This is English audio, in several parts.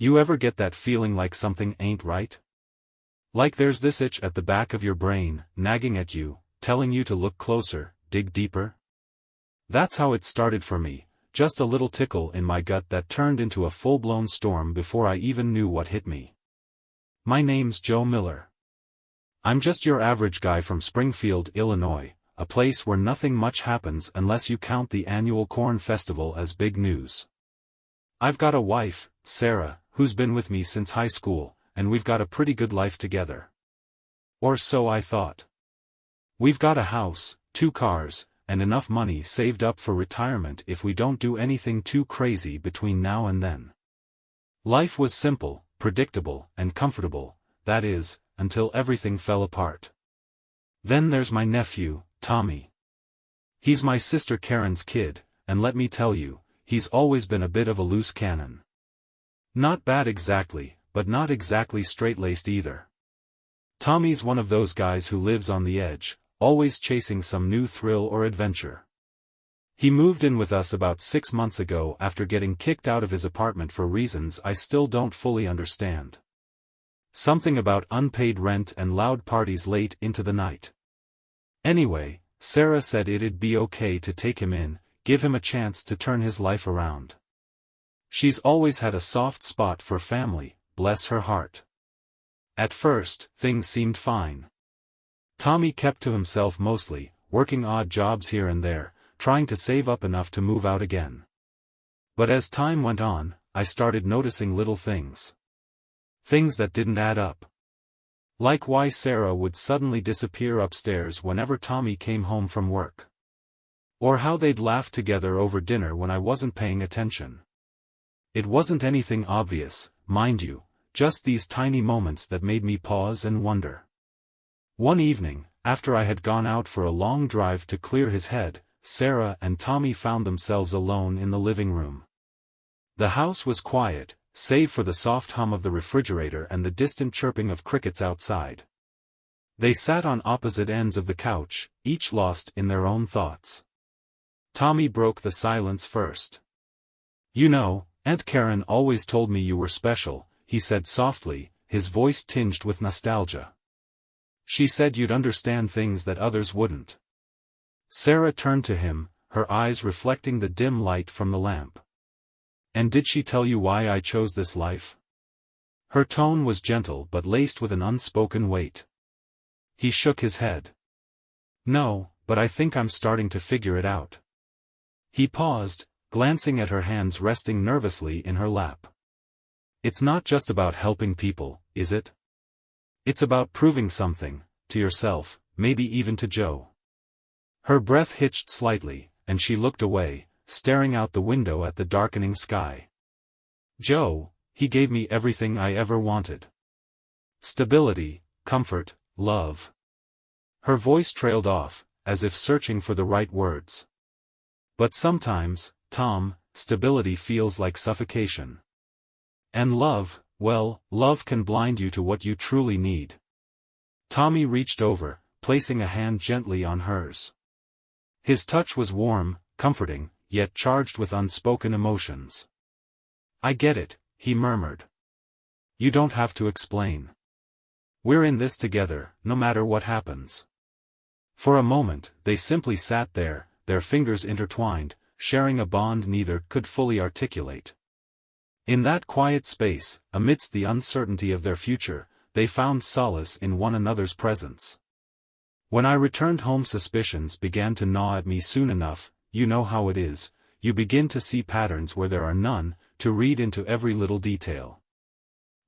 You ever get that feeling like something ain't right? Like there's this itch at the back of your brain, nagging at you, telling you to look closer, dig deeper? That's how it started for me, just a little tickle in my gut that turned into a full-blown storm before I even knew what hit me. My name's Joe Miller. I'm just your average guy from Springfield, Illinois, a place where nothing much happens unless you count the annual corn festival as big news. I've got a wife, Sarah, who's been with me since high school, and we've got a pretty good life together. Or so I thought. We've got a house, 2 cars, and enough money saved up for retirement if we don't do anything too crazy between now and then. Life was simple, predictable, and comfortable, that is, until everything fell apart. Then there's my nephew, Tommy. He's my sister Karen's kid, and let me tell you, he's always been a bit of a loose cannon. Not bad exactly, but not exactly straight-laced either. Tommy's one of those guys who lives on the edge, always chasing some new thrill or adventure. He moved in with us about 6 months ago after getting kicked out of his apartment for reasons I still don't fully understand. Something about unpaid rent and loud parties late into the night. Anyway, Sarah said it'd be okay to take him in, give him a chance to turn his life around. She's always had a soft spot for family, bless her heart. At first, things seemed fine. Tommy kept to himself mostly, working odd jobs here and there, trying to save up enough to move out again. But as time went on, I started noticing little things. Things that didn't add up. Like why Sarah would suddenly disappear upstairs whenever Tommy came home from work. Or how they'd laugh together over dinner when I wasn't paying attention. It wasn't anything obvious, mind you, just these tiny moments that made me pause and wonder. One evening, after I had gone out for a long drive to clear his head, Sarah and Tommy found themselves alone in the living room. The house was quiet, save for the soft hum of the refrigerator and the distant chirping of crickets outside. They sat on opposite ends of the couch, each lost in their own thoughts. Tommy broke the silence first. "You know, Aunt Karen always told me you were special," he said softly, his voice tinged with nostalgia. "She said you'd understand things that others wouldn't." Sarah turned to him, her eyes reflecting the dim light from the lamp. "And did she tell you why I chose this life?" Her tone was gentle but laced with an unspoken weight. He shook his head. "No, but I think I'm starting to figure it out." He paused, glancing at her hands resting nervously in her lap. "It's not just about helping people, is it? It's about proving something, to yourself, maybe even to Joe." Her breath hitched slightly, and she looked away, staring out the window at the darkening sky. "Joe, he gave me everything I ever wanted. Stability, comfort, love." Her voice trailed off, as if searching for the right words. "But sometimes, Tom, stability feels like suffocation. And love, well, love can blind you to what you truly need." Tommy reached over, placing a hand gently on hers. His touch was warm, comforting, yet charged with unspoken emotions. "I get it," he murmured. "You don't have to explain. We're in this together, no matter what happens." For a moment, they simply sat there, their fingers intertwined, sharing a bond neither could fully articulate. In that quiet space, amidst the uncertainty of their future, they found solace in one another's presence. When I returned home, suspicions began to gnaw at me soon enough. You know how it is, you begin to see patterns where there are none, to read into every little detail.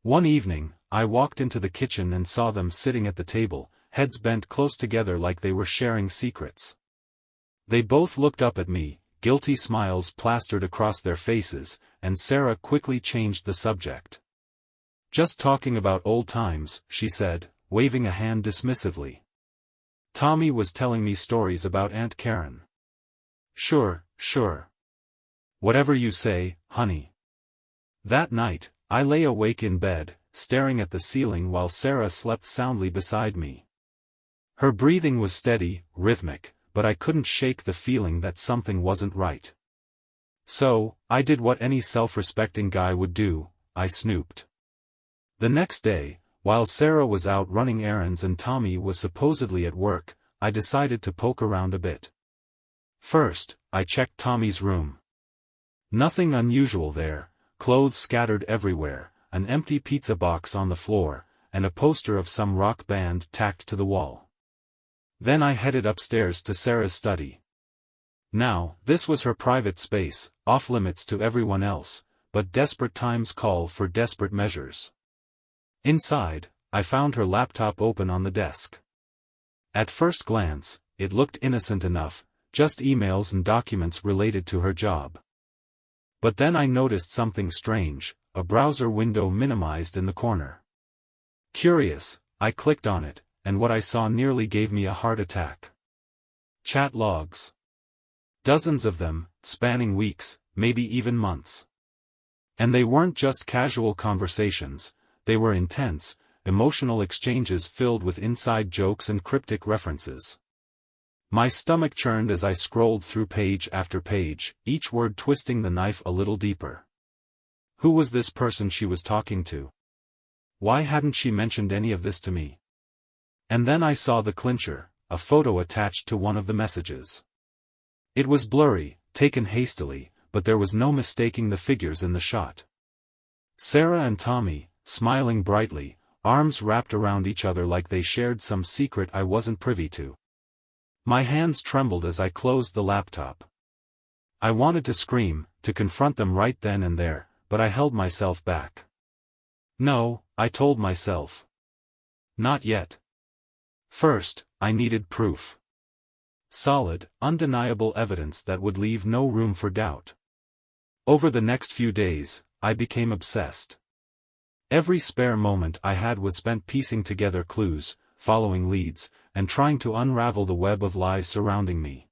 One evening, I walked into the kitchen and saw them sitting at the table, heads bent close together like they were sharing secrets. They both looked up at me, guilty smiles plastered across their faces, and Sarah quickly changed the subject. "Just talking about old times," she said, waving a hand dismissively. "Tommy was telling me stories about Aunt Karen." Sure. Whatever you say, honey." That night, I lay awake in bed, staring at the ceiling while Sarah slept soundly beside me. Her breathing was steady, rhythmic, but I couldn't shake the feeling that something wasn't right. So, I did what any self-respecting guy would do. I snooped. The next day, while Sarah was out running errands and Tommy was supposedly at work, I decided to poke around a bit. First, I checked Tommy's room. Nothing unusual there, clothes scattered everywhere, an empty pizza box on the floor, and a poster of some rock band tacked to the wall. Then I headed upstairs to Sarah's study. Now, this was her private space, off-limits to everyone else, but desperate times call for desperate measures. Inside, I found her laptop open on the desk. At first glance, it looked innocent enough, just emails and documents related to her job. But then I noticed something strange, a browser window minimized in the corner. Curious, I clicked on it, and what I saw nearly gave me a heart attack. Chat logs. Dozens of them, spanning weeks, maybe even months. And they weren't just casual conversations, they were intense, emotional exchanges filled with inside jokes and cryptic references. My stomach churned as I scrolled through page after page, each word twisting the knife a little deeper. Who was this person she was talking to? Why hadn't she mentioned any of this to me? And then I saw the clincher, a photo attached to one of the messages. It was blurry, taken hastily, but there was no mistaking the figures in the shot. Sarah and Tommy, smiling brightly, arms wrapped around each other like they shared some secret I wasn't privy to. My hands trembled as I closed the laptop. I wanted to scream, to confront them right then and there, but I held myself back. No, I told myself. Not yet. First, I needed proof. Solid, undeniable evidence that would leave no room for doubt. Over the next few days, I became obsessed. Every spare moment I had was spent piecing together clues, following leads, and trying to unravel the web of lies surrounding me.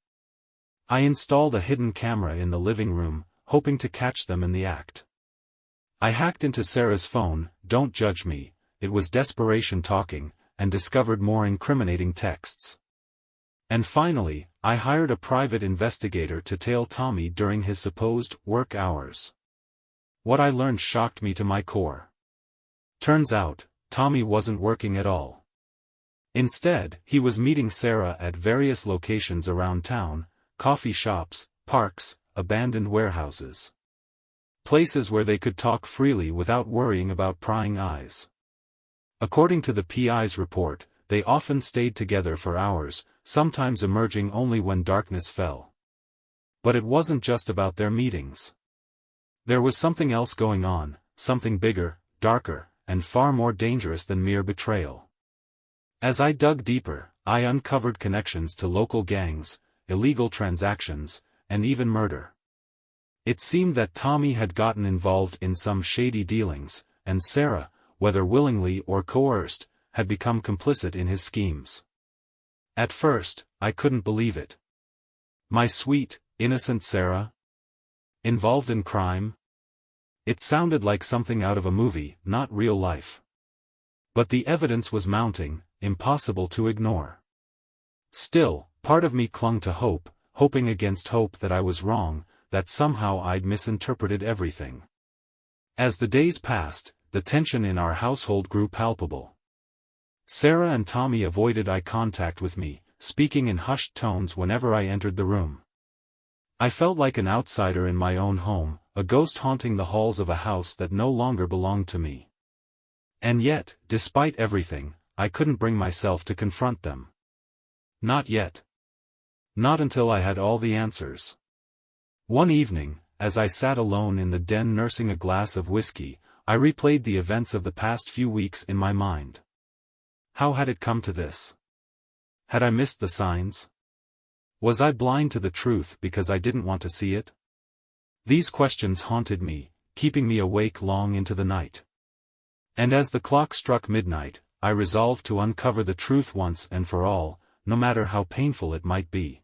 I installed a hidden camera in the living room, hoping to catch them in the act. I hacked into Sarah's phone, don't judge me, it was desperation talking, and discovered more incriminating texts. And finally, I hired a private investigator to tail Tommy during his supposed work hours. What I learned shocked me to my core. Turns out, Tommy wasn't working at all. Instead, he was meeting Sarah at various locations around town, coffee shops, parks, abandoned warehouses. Places where they could talk freely without worrying about prying eyes. According to the PI's report, they often stayed together for hours, sometimes emerging only when darkness fell. But it wasn't just about their meetings. There was something else going on, something bigger, darker, and far more dangerous than mere betrayal. As I dug deeper, I uncovered connections to local gangs, illegal transactions, and even murder. It seemed that Tommy had gotten involved in some shady dealings, and Sarah, whether willingly or coerced, had become complicit in his schemes. At first, I couldn't believe it. My sweet, innocent Sarah? Involved in crime? It sounded like something out of a movie, not real life. But the evidence was mounting, impossible to ignore. Still, part of me clung to hope, hoping against hope that I was wrong, that somehow I'd misinterpreted everything. As the days passed, the tension in our household grew palpable. Sarah and Tommy avoided eye contact with me, speaking in hushed tones whenever I entered the room. I felt like an outsider in my own home, a ghost haunting the halls of a house that no longer belonged to me. And yet, despite everything, I couldn't bring myself to confront them. Not yet. Not until I had all the answers. One evening, as I sat alone in the den nursing a glass of whiskey, I replayed the events of the past few weeks in my mind. How had it come to this? Had I missed the signs? Was I blind to the truth because I didn't want to see it? These questions haunted me, keeping me awake long into the night. And as the clock struck midnight, I resolved to uncover the truth once and for all, no matter how painful it might be.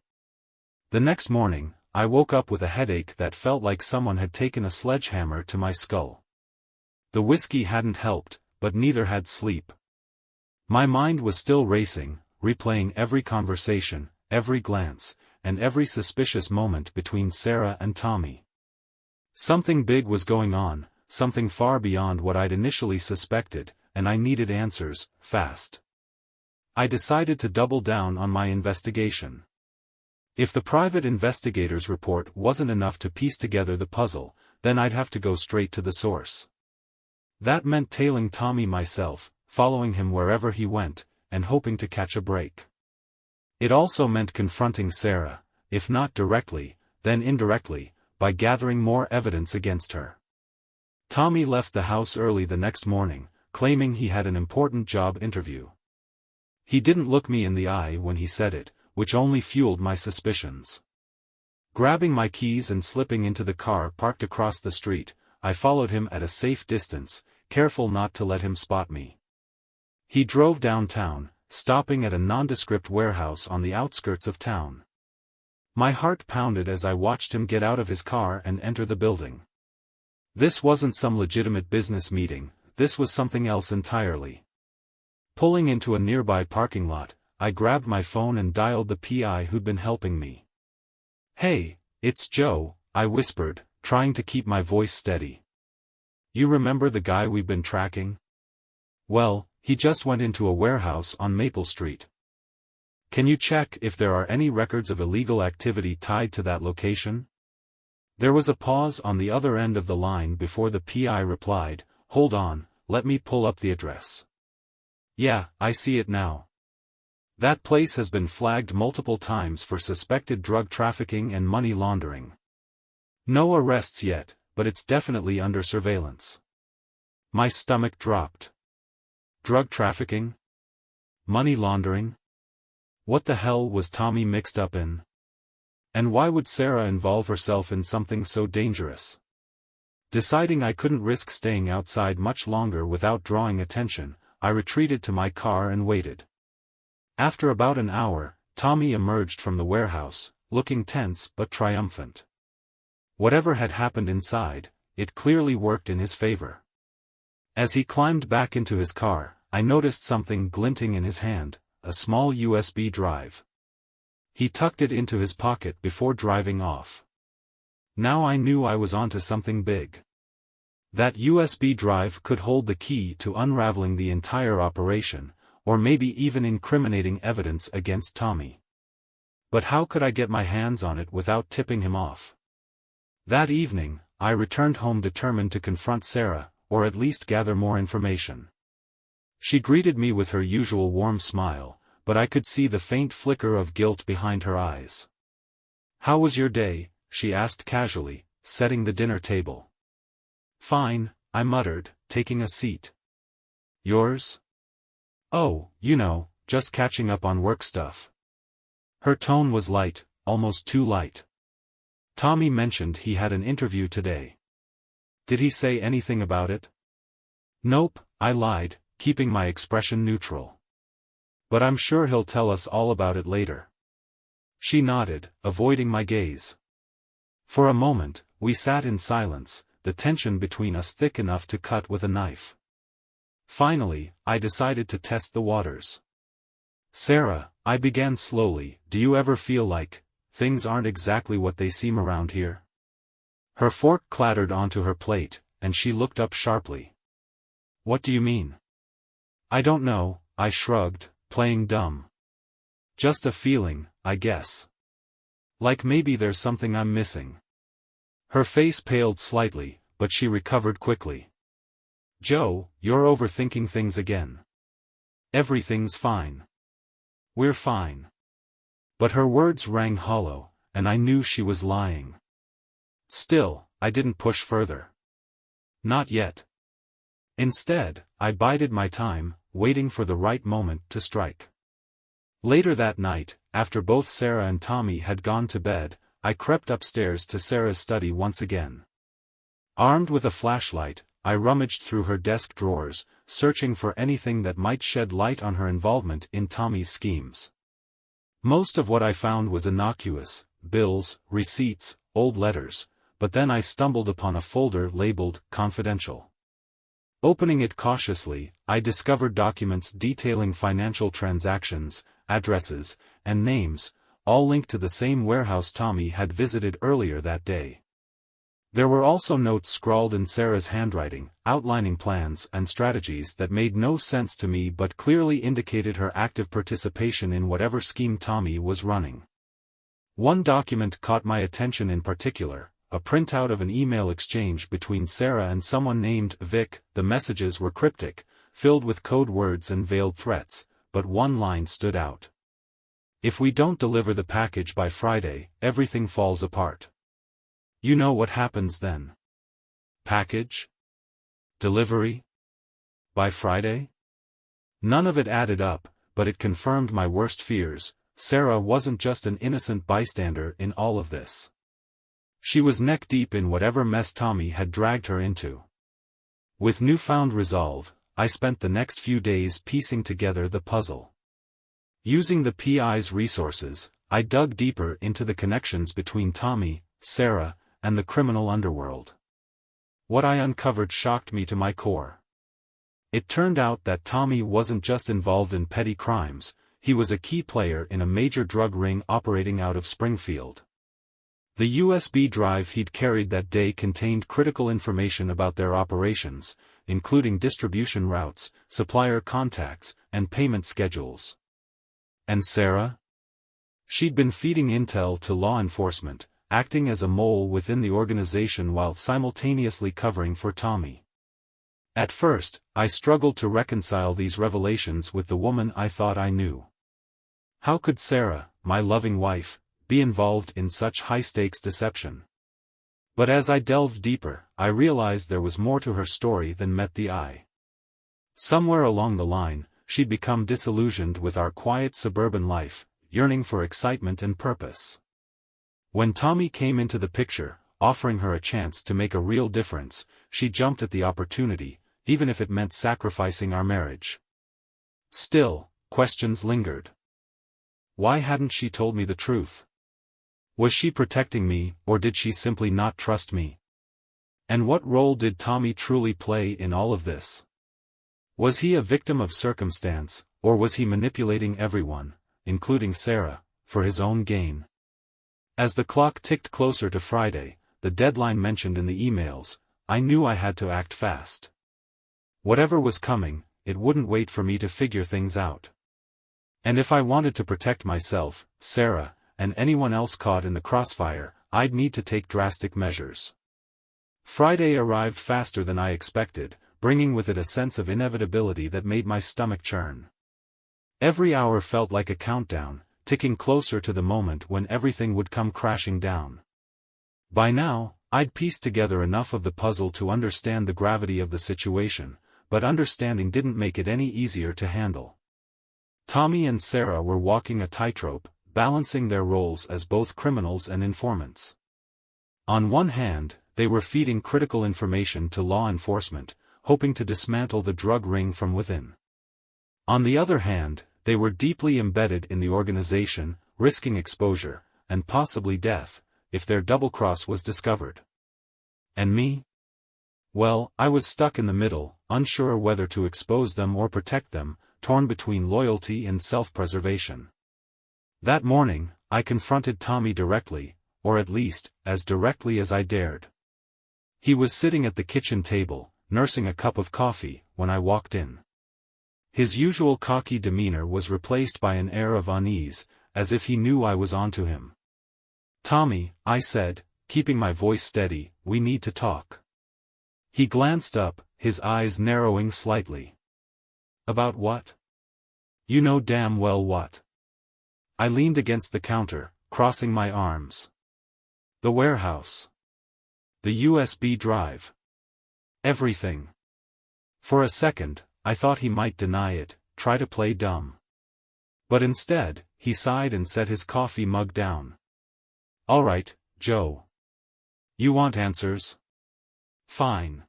The next morning, I woke up with a headache that felt like someone had taken a sledgehammer to my skull. The whiskey hadn't helped, but neither had sleep. My mind was still racing, replaying every conversation, every glance, and every suspicious moment between Sarah and Tommy. Something big was going on, something far beyond what I'd initially suspected, and I needed answers, fast. I decided to double down on my investigation. If the private investigator's report wasn't enough to piece together the puzzle, then I'd have to go straight to the source. That meant tailing Tommy myself, following him wherever he went, and hoping to catch a break. It also meant confronting Sarah, if not directly, then indirectly, by gathering more evidence against her. Tommy left the house early the next morning, claiming he had an important job interview. He didn't look me in the eye when he said it, which only fueled my suspicions. Grabbing my keys and slipping into the car parked across the street, I followed him at a safe distance, careful not to let him spot me. He drove downtown, stopping at a nondescript warehouse on the outskirts of town. My heart pounded as I watched him get out of his car and enter the building. This wasn't some legitimate business meeting, this was something else entirely. Pulling into a nearby parking lot, I grabbed my phone and dialed the PI who'd been helping me. "Hey, it's Joe," I whispered, trying to keep my voice steady. "You remember the guy we've been tracking? Well, he just went into a warehouse on Maple Street. Can you check if there are any records of illegal activity tied to that location?" There was a pause on the other end of the line before the PI replied, "Hold on, let me pull up the address." "Yeah, I see it now. That place has been flagged multiple times for suspected drug trafficking and money laundering. No arrests yet, but it's definitely under surveillance." My stomach dropped. Drug trafficking? Money laundering? What the hell was Tommy mixed up in? And why would Sarah involve herself in something so dangerous? Deciding I couldn't risk staying outside much longer without drawing attention, I retreated to my car and waited. After about an hour, Tommy emerged from the warehouse, looking tense but triumphant. Whatever had happened inside, it clearly worked in his favor. As he climbed back into his car, I noticed something glinting in his hand, a small USB drive. He tucked it into his pocket before driving off. Now I knew I was onto something big. That USB drive could hold the key to unraveling the entire operation, or maybe even incriminating evidence against Tommy. But how could I get my hands on it without tipping him off? That evening, I returned home determined to confront Sarah, or at least gather more information. She greeted me with her usual warm smile, but I could see the faint flicker of guilt behind her eyes. "How was your day?" she asked casually, setting the dinner table. "Fine," I muttered, taking a seat. "Yours?" "Oh, just catching up on work stuff." Her tone was light, almost too light. "Tommy mentioned he had an interview today. Did he say anything about it?" "Nope," I lied, keeping my expression neutral. "But I'm sure he'll tell us all about it later." She nodded, avoiding my gaze. For a moment, we sat in silence, the tension between us thick enough to cut with a knife. Finally, I decided to test the waters. "Sarah," I began slowly, "do you ever feel like things aren't exactly what they seem around here?" Her fork clattered onto her plate, and she looked up sharply. "What do you mean?" "I don't know," I shrugged, playing dumb. "Just a feeling, I guess. Like maybe there's something I'm missing." Her face paled slightly, but she recovered quickly. "Joe, you're overthinking things again. Everything's fine. We're fine." But her words rang hollow, and I knew she was lying. Still, I didn't push further. Not yet. Instead, I bided my time, waiting for the right moment to strike. Later that night, after both Sarah and Tommy had gone to bed, I crept upstairs to Sarah's study once again. Armed with a flashlight, I rummaged through her desk drawers, searching for anything that might shed light on her involvement in Tommy's schemes. Most of what I found was innocuous: bills, receipts, old letters, but then I stumbled upon a folder labeled "Confidential." Opening it cautiously, I discovered documents detailing financial transactions, addresses, and names, all linked to the same warehouse Tommy had visited earlier that day. There were also notes scrawled in Sarah's handwriting, outlining plans and strategies that made no sense to me but clearly indicated her active participation in whatever scheme Tommy was running. One document caught my attention in particular, a printout of an email exchange between Sarah and someone named Vic. The messages were cryptic, filled with code words and veiled threats, but one line stood out. "If we don't deliver the package by Friday, everything falls apart. You know what happens then. Package? Delivery? By Friday?" None of it added up, but it confirmed my worst fears. Sarah wasn't just an innocent bystander in all of this. She was neck-deep in whatever mess Tommy had dragged her into. With newfound resolve, I spent the next few days piecing together the puzzle. Using the PI's resources, I dug deeper into the connections between Tommy, Sarah, and the criminal underworld. What I uncovered shocked me to my core. It turned out that Tommy wasn't just involved in petty crimes, he was a key player in a major drug ring operating out of Springfield. The USB drive he'd carried that day contained critical information about their operations, including distribution routes, supplier contacts, and payment schedules. And Sarah? She'd been feeding intel to law enforcement, acting as a mole within the organization while simultaneously covering for Tommy. At first, I struggled to reconcile these revelations with the woman I thought I knew. How could Sarah, my loving wife, be involved in such high-stakes deception? But as I delved deeper, I realized there was more to her story than met the eye. Somewhere along the line, she'd become disillusioned with our quiet suburban life, yearning for excitement and purpose. When Tommy came into the picture, offering her a chance to make a real difference, she jumped at the opportunity, even if it meant sacrificing our marriage. Still, questions lingered. Why hadn't she told me the truth? Was she protecting me, or did she simply not trust me? And what role did Tommy truly play in all of this? Was he a victim of circumstance, or was he manipulating everyone, including Sarah, for his own gain? As the clock ticked closer to Friday, the deadline mentioned in the emails, I knew I had to act fast. Whatever was coming, it wouldn't wait for me to figure things out. And if I wanted to protect myself, Sarah, and anyone else caught in the crossfire, I'd need to take drastic measures. Friday arrived faster than I expected, bringing with it a sense of inevitability that made my stomach churn. Every hour felt like a countdown, ticking closer to the moment when everything would come crashing down. By now, I'd pieced together enough of the puzzle to understand the gravity of the situation, but understanding didn't make it any easier to handle. Tommy and Sarah were walking a tightrope, balancing their roles as both criminals and informants. On one hand, they were feeding critical information to law enforcement, hoping to dismantle the drug ring from within. On the other hand, they were deeply embedded in the organization, risking exposure, and possibly death, if their double-cross was discovered. And me? Well, I was stuck in the middle, unsure whether to expose them or protect them, torn between loyalty and self-preservation. That morning, I confronted Tommy directly, or at least, as directly as I dared. He was sitting at the kitchen table, nursing a cup of coffee, when I walked in. His usual cocky demeanor was replaced by an air of unease, as if he knew I was onto him. "Tommy," I said, keeping my voice steady, "we need to talk." He glanced up, his eyes narrowing slightly. "About what?" "You know damn well what." I leaned against the counter, crossing my arms. "The warehouse. The USB drive. Everything." For a second, I thought he might deny it, try to play dumb. But instead, he sighed and set his coffee mug down. "All right, Joe. You want answers? Fine.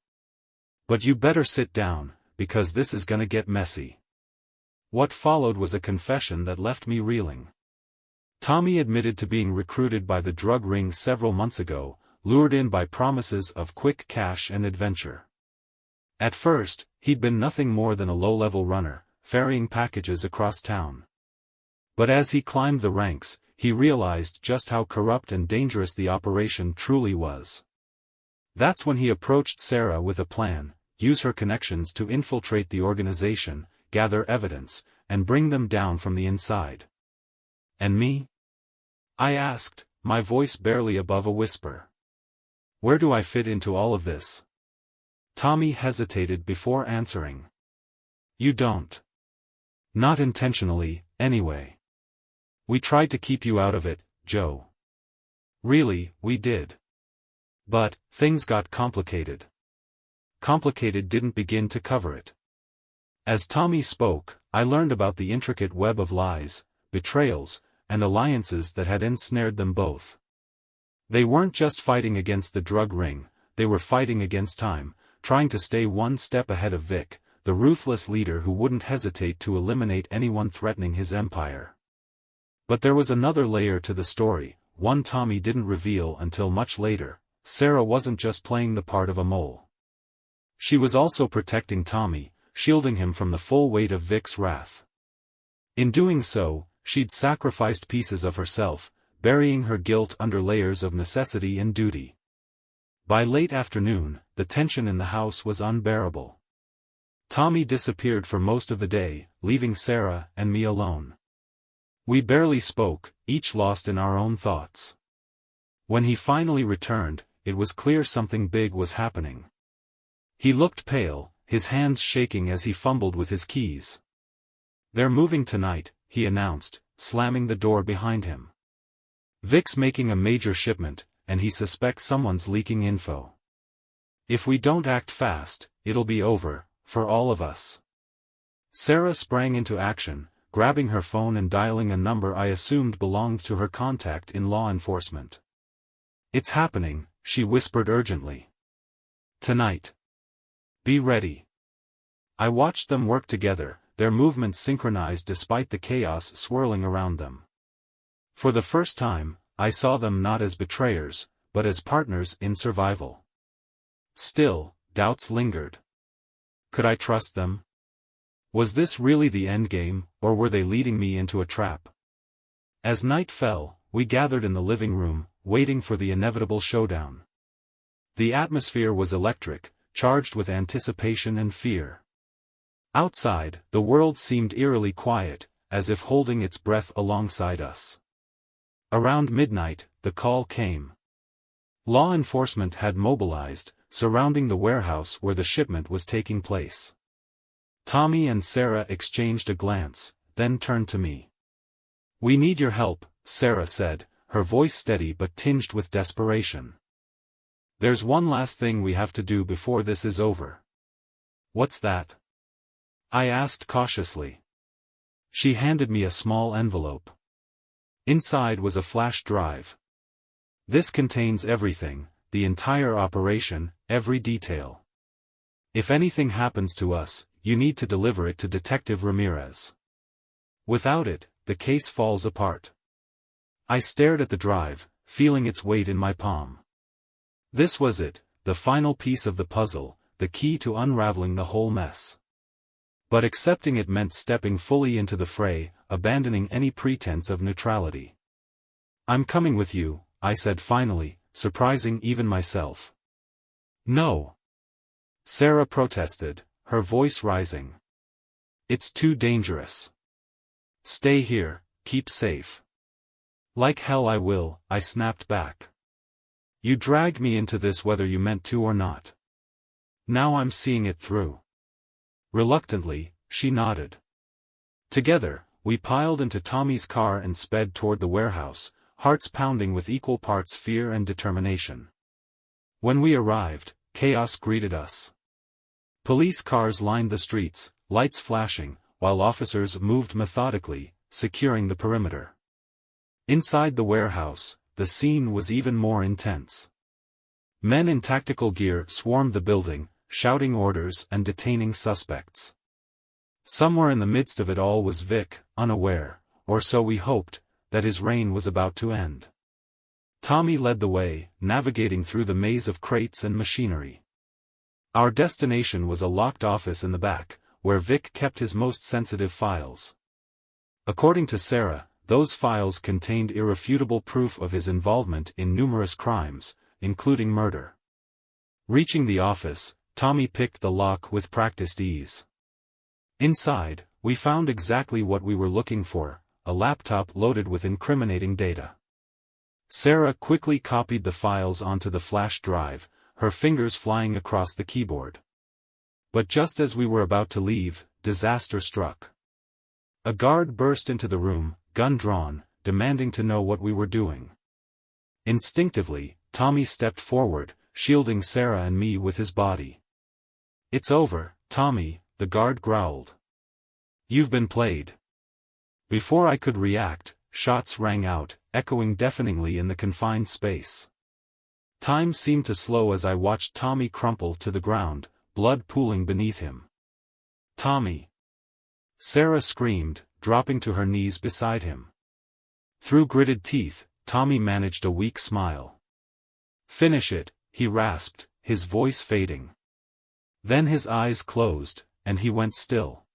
But you better sit down, because this is gonna get messy." What followed was a confession that left me reeling. Tommy admitted to being recruited by the drug ring several months ago, lured in by promises of quick cash and adventure. At first, he'd been nothing more than a low-level runner, ferrying packages across town. But as he climbed the ranks, he realized just how corrupt and dangerous the operation truly was. That's when he approached Sarah with a plan: use her connections to infiltrate the organization, gather evidence, and bring them down from the inside. And me? I asked, my voice barely above a whisper. Where do I fit into all of this? Tommy hesitated before answering. You don't. Not intentionally, anyway. We tried to keep you out of it, Joe. Really, we did. But, things got complicated. Complicated didn't begin to cover it. As Tommy spoke, I learned about the intricate web of lies, betrayals, and alliances that had ensnared them both. They weren't just fighting against the drug ring, they were fighting against time, trying to stay one step ahead of Vic, the ruthless leader who wouldn't hesitate to eliminate anyone threatening his empire. But there was another layer to the story, one Tommy didn't reveal until much later. Sarah wasn't just playing the part of a mole. She was also protecting Tommy, shielding him from the full weight of Vic's wrath. In doing so, she'd sacrificed pieces of herself, burying her guilt under layers of necessity and duty. By late afternoon, the tension in the house was unbearable. Tommy disappeared for most of the day, leaving Sarah and me alone. We barely spoke, each lost in our own thoughts. When he finally returned, it was clear something big was happening. He looked pale, his hands shaking as he fumbled with his keys. They're moving tonight, he announced, slamming the door behind him. Vic's making a major shipment, and he suspects someone's leaking info. If we don't act fast, it'll be over, for all of us. Sarah sprang into action, grabbing her phone and dialing a number I assumed belonged to her contact in law enforcement. It's happening, she whispered urgently. Tonight. Be ready. I watched them work together, their movements synchronized despite the chaos swirling around them. For the first time, I saw them not as betrayers, but as partners in survival. Still, doubts lingered. Could I trust them? Was this really the endgame, or were they leading me into a trap? As night fell, we gathered in the living room, waiting for the inevitable showdown. The atmosphere was electric, charged with anticipation and fear. Outside, the world seemed eerily quiet, as if holding its breath alongside us. Around midnight, the call came. Law enforcement had mobilized, surrounding the warehouse where the shipment was taking place. Tommy and Sarah exchanged a glance, then turned to me. We need your help, Sarah said, her voice steady but tinged with desperation. There's one last thing we have to do before this is over. What's that? I asked cautiously. She handed me a small envelope. Inside was a flash drive. This contains everything, the entire operation, every detail. If anything happens to us, you need to deliver it to Detective Ramirez. Without it, the case falls apart. I stared at the drive, feeling its weight in my palm. This was it, the final piece of the puzzle, the key to unraveling the whole mess. But accepting it meant stepping fully into the fray, abandoning any pretense of neutrality. I'm coming with you, I said finally, surprising even myself. No. Sarah protested, her voice rising. It's too dangerous. Stay here, keep safe. Like hell I will, I snapped back. You dragged me into this whether you meant to or not. Now I'm seeing it through. Reluctantly, she nodded. Together, we piled into Tommy's car and sped toward the warehouse, hearts pounding with equal parts fear and determination. When we arrived, chaos greeted us. Police cars lined the streets, lights flashing, while officers moved methodically, securing the perimeter. Inside the warehouse, the scene was even more intense. Men in tactical gear swarmed the building, shouting orders and detaining suspects. Somewhere in the midst of it all was Vic, unaware, or so we hoped, that his reign was about to end. Tommy led the way, navigating through the maze of crates and machinery. Our destination was a locked office in the back, where Vic kept his most sensitive files. According to Sarah, those files contained irrefutable proof of his involvement in numerous crimes, including murder. Reaching the office, Tommy picked the lock with practiced ease. Inside, we found exactly what we were looking for, a laptop loaded with incriminating data. Sarah quickly copied the files onto the flash drive, her fingers flying across the keyboard. But just as we were about to leave, disaster struck. A guard burst into the room, gun drawn, demanding to know what we were doing. Instinctively, Tommy stepped forward, shielding Sarah and me with his body. "It's over, Tommy," the guard growled. "You've been played." Before I could react, shots rang out, echoing deafeningly in the confined space. Time seemed to slow as I watched Tommy crumple to the ground, blood pooling beneath him. "Tommy!" Sarah screamed, dropping to her knees beside him. Through gritted teeth, Tommy managed a weak smile. "Finish it," he rasped, his voice fading. Then his eyes closed, and he went still.